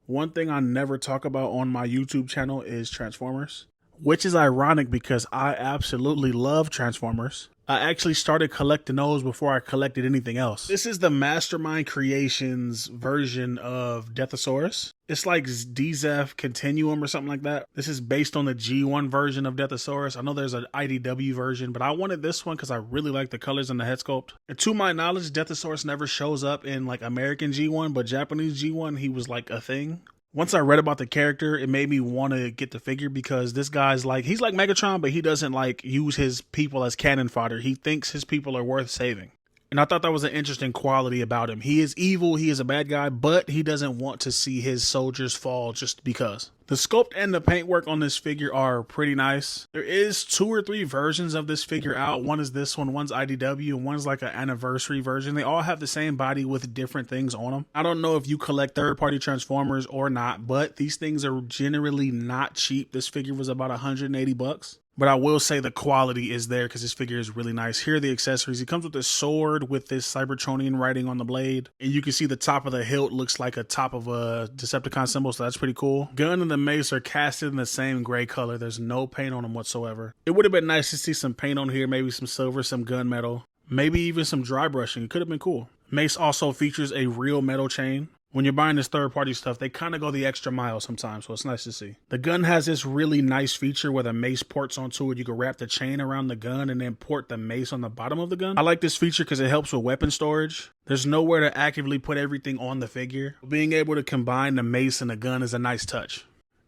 One thing I never talk about on my YouTube channel is Transformers, which is ironic because I absolutely love Transformers. I actually started collecting those before I collected anything else. This is the Mastermind Creations version of Deathsaurus. It's like DZF Continuum or something like that. This is based on the G1 version of Deathsaurus. I know there's an IDW version, but I wanted this one because I really like the colors and the head sculpt. And to my knowledge, Deathsaurus never shows up in like American G1, but Japanese G1, he was like a thing. Once I read about the character, it made me want to get the figure because this guy's like, he's like Megatron, but he doesn't like use his people as cannon fodder. He thinks his people are worth saving. And I thought that was an interesting quality about him. He is evil, he is a bad guy, but he doesn't want to see his soldiers fall just because. The sculpt and the paintwork on this figure are pretty nice. There is 2 or 3 versions of this figure out. One is this one, one's IDW, and one's like an anniversary version. They all have the same body with different things on them. I don't know if you collect third-party Transformers or not, but these things are generally not cheap. This figure was about 180 bucks. But I will say the quality is there because this figure is really nice. Here are the accessories. He comes with this sword with this Cybertronian writing on the blade. And you can see the top of the hilt looks like a top of a Decepticon symbol, so that's pretty cool. Gun and the mace are casted in the same gray color. There's no paint on them whatsoever. It would have been nice to see some paint on here, maybe some silver, some gunmetal, maybe even some dry brushing. It could have been cool. Mace also features a real metal chain. When you're buying this third-party stuff, they kind of go the extra mile sometimes, so it's nice to see. The gun has this really nice feature where the mace ports onto it. You can wrap the chain around the gun and then port the mace on the bottom of the gun. I like this feature because it helps with weapon storage. There's nowhere to actively put everything on the figure. Being able to combine the mace and the gun is a nice touch.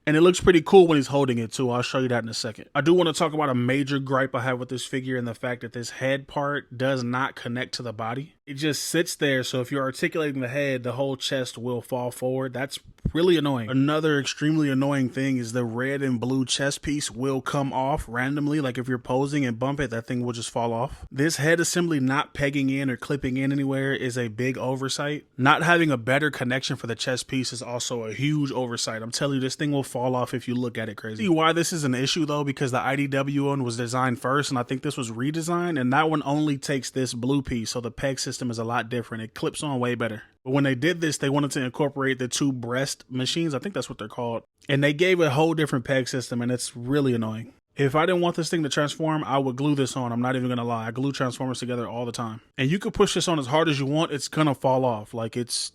And it looks pretty cool when he's holding it too. I'll show you that in a second. I do want to talk about a major gripe I have with this figure and the fact that this head part does not connect to the body. It just sits there, so if you're articulating the head, the whole chest will fall forward. That's really annoying. Another extremely annoying thing is the red and blue chest piece will come off randomly. Like if you're posing and bump it, that thing will just fall off. This head assembly not pegging in or clipping in anywhere is a big oversight. Not having a better connection for the chest piece is also a huge oversight. I'm telling you, this thing will fall off if you look at it crazy. See why this is an issue though? Because the IDW one was designed first, and I think this was redesigned, and that one only takes this blue piece, so the peg system is a lot different. It clips on way better. But when they did this, they wanted to incorporate the 2 breast machines. I think that's what they're called. And they gave a whole different peg system, and it's really annoying. If I didn't want this thing to transform, I would glue this on. I'm not even going to lie. I glue Transformers together all the time. And you could push this on as hard as you want. It's going to fall off. Like, it's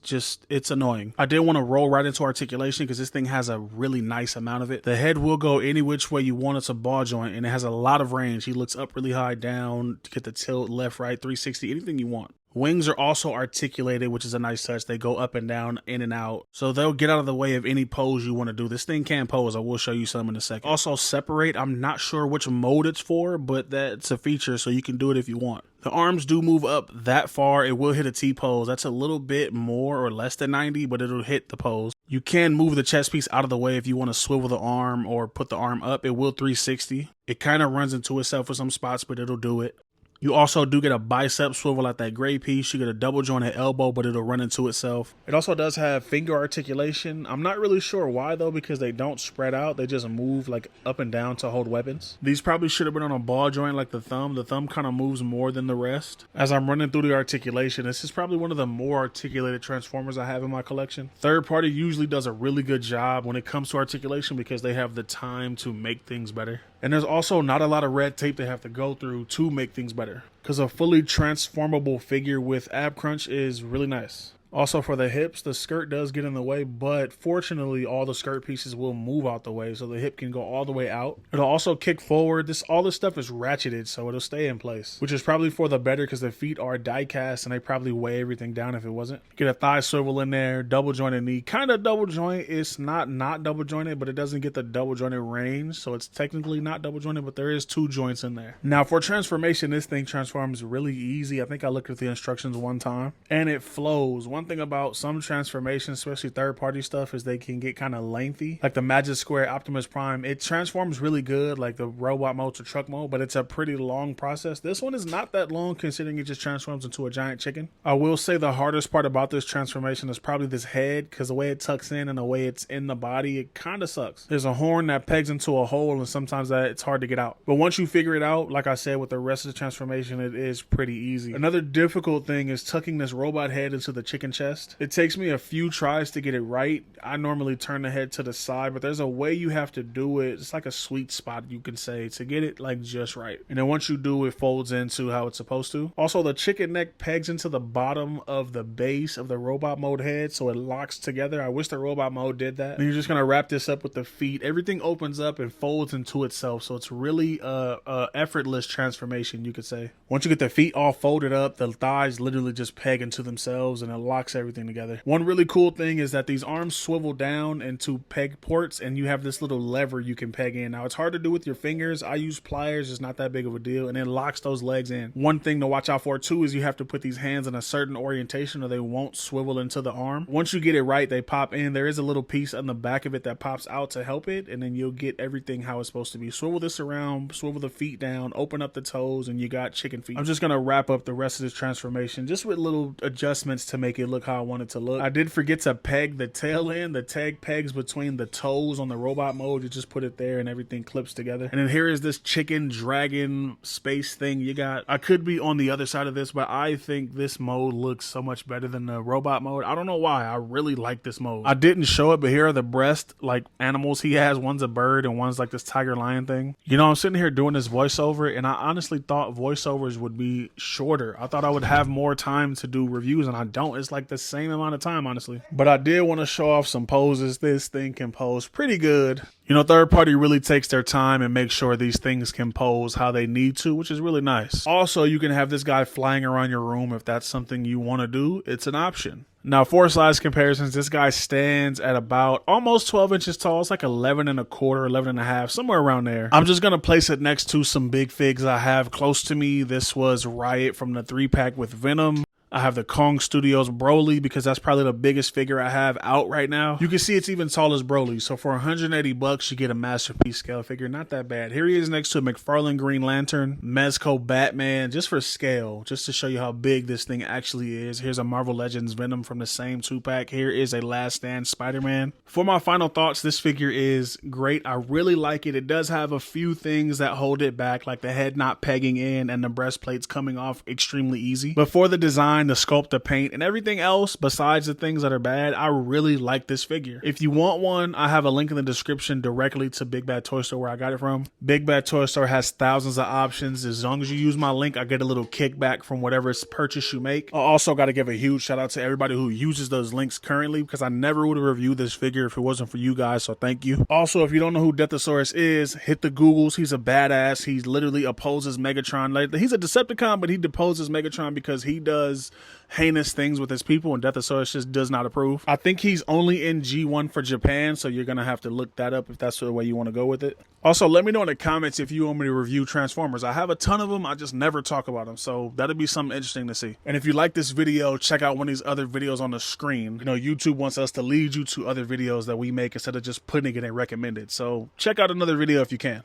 annoying. I did want to roll right into articulation because this thing has a really nice amount of it. The head will go any which way you want. It's a ball joint, and it has a lot of range. He looks up really high, down, to get the tilt, left, right, 360, anything you want. Wings are also articulated, which is a nice touch. They go up and down, in and out. So they'll get out of the way of any pose you want to do. This thing can pose. I will show you some in a second. Also separate. I'm not sure which mode it's for, but that's a feature, so you can do it if you want. The arms do move up that far. It will hit a T-pose. That's a little bit more or less than 90, but it'll hit the pose. You can move the chest piece out of the way if you want to swivel the arm or put the arm up. It will 360. It kind of runs into itself with some spots, but it'll do it. You also do get a bicep swivel at that gray piece. You get a double jointed elbow, but it'll run into itself. It also does have finger articulation. I'm not really sure why though, because they don't spread out. They just move like up and down to hold weapons. These probably should have been on a ball joint like the thumb. The thumb kind of moves more than the rest. As I'm running through the articulation, this is probably one of the more articulated Transformers I have in my collection. Third party usually does a really good job when it comes to articulation because they have the time to make things better. And there's also not a lot of red tape they have to go through to make things better. Because a fully transformable figure with ab crunch is really nice. Also for the hips, the skirt does get in the way, but fortunately all the skirt pieces will move out the way so the hip can go all the way out. It'll also kick forward. All this stuff is ratcheted, so it'll stay in place, which is probably for the better because the feet are die cast and they probably weigh everything down if it wasn't. Get a thigh swivel in there, double jointed knee, kind of double joint. It's not double jointed, but it doesn't get the double jointed range, so it's technically not double jointed, but there is 2 joints in there. Now for transformation, this thing transforms really easy. I think I looked at the instructions one time and it flows. One thing about some transformations, especially third-party stuff, is they can get kind of lengthy. Like the Magic Square Optimus Prime, it transforms really good, like the robot mode to truck mode, but it's a pretty long process. This one is not that long considering it just transforms into a giant chicken. I will say the hardest part about this transformation is probably this head, because the way it tucks in and the way it's in the body, it kind of sucks. There's a horn that pegs into a hole and sometimes it's hard to get out. But once you figure it out, like I said, with the rest of the transformation, it is pretty easy. Another difficult thing is tucking this robot head into the chicken chicken chest. It takes me a few tries to get it right. I normally turn the head to the side, but there's a way you have to do it. It's like a sweet spot, you can say, to get it like just right. And then once you do, it folds into how it's supposed to. Also, the chicken neck pegs into the bottom of the base of the robot mode head, so it locks together. I wish the robot mode did that. And you're just gonna wrap this up with the feet. Everything opens up and folds into itself, so it's really a effortless transformation, you could say. Once you get the feet all folded up, the thighs literally just peg into themselves and it locks everything together. One really cool thing is that these arms swivel down into peg ports, and you have this little lever you can peg in. Now, it's hard to do with your fingers. I use pliers. It's not that big of a deal, and it locks those legs in. One thing to watch out for too is you have to put these hands in a certain orientation or they won't swivel into the arm. Once you get it right, they pop in. There is a little piece on the back of it that pops out to help it, and then you'll get everything how it's supposed to be. Swivel this around, swivel the feet down, open up the toes, and you got chicken feet. I'm just gonna wrap up the rest of this transformation just with little adjustments to make it look how I want it to look. I did forget to peg the tail in. The tag pegs between the toes on the robot mode. You just put it there and everything clips together. And then here is this chicken dragon space thing you got. I could be on the other side of this, but I think this mode looks so much better than the robot mode. I don't know why. I really like this mode. I didn't show it, but here are the breast like animals he has. One's a bird and one's like this tiger lion thing. You know, I'm sitting here doing this voiceover, and I honestly thought voiceovers would be shorter. I thought I would have more time to do reviews, and I don't. It's like the same amount of time, honestly. But I did want to show off some poses. This thing can pose pretty good. You know, third party really takes their time and makes sure these things can pose how they need to, which is really nice. Also, you can have this guy flying around your room if that's something you want to do. It's an option. Now, for size comparisons, this guy stands at about almost 12 inches tall. It's like 11 and a quarter, 11 and a half, somewhere around there. I'm just going to place it next to some big figs I have close to me. This was Riot from the 3-pack with Venom. I have the Kong Studios Broly because that's probably the biggest figure I have out right now. You can see it's even tall as Broly. So for 180 bucks, you get a masterpiece scale figure. Not that bad. Here he is next to a McFarlane Green Lantern, Mezco Batman, just for scale, just to show you how big this thing actually is. Here's a Marvel Legends Venom from the same 2-pack. Here is a Last Stand Spider-Man. For my final thoughts, this figure is great. I really like it. It does have a few things that hold it back, like the head not pegging in and the breastplates coming off extremely easy. But for the design, the sculpt, the paint, and everything else besides the things that are bad, I really like this figure. If you want one, I have a link in the description directly to Big Bad Toy Store where I got it from. Big Bad Toy Store has thousands of options. As long as you use my link, I get a little kickback from whatever purchase you make. I also got to give a huge shout out to everybody who uses those links currently, because I never would have reviewed this figure if it wasn't for you guys, so thank you. Also, if you don't know who Deathsaurus is, hit the Googles. He's a badass. He literally opposes Megatron. He's a Decepticon, but he deposes Megatron because he does heinous things with his people, and Deathsaurus just does not approve. I think he's only in G1 for Japan, so you're gonna have to look that up if that's the way you want to go with it. Also, let me know in the comments if you want me to review Transformers. I have a ton of them, I just never talk about them, so that'll be something interesting to see. And if you like this video, check out one of these other videos on the screen. You know, YouTube wants us to lead you to other videos that we make instead of just putting it in recommended, so check out another video if you can.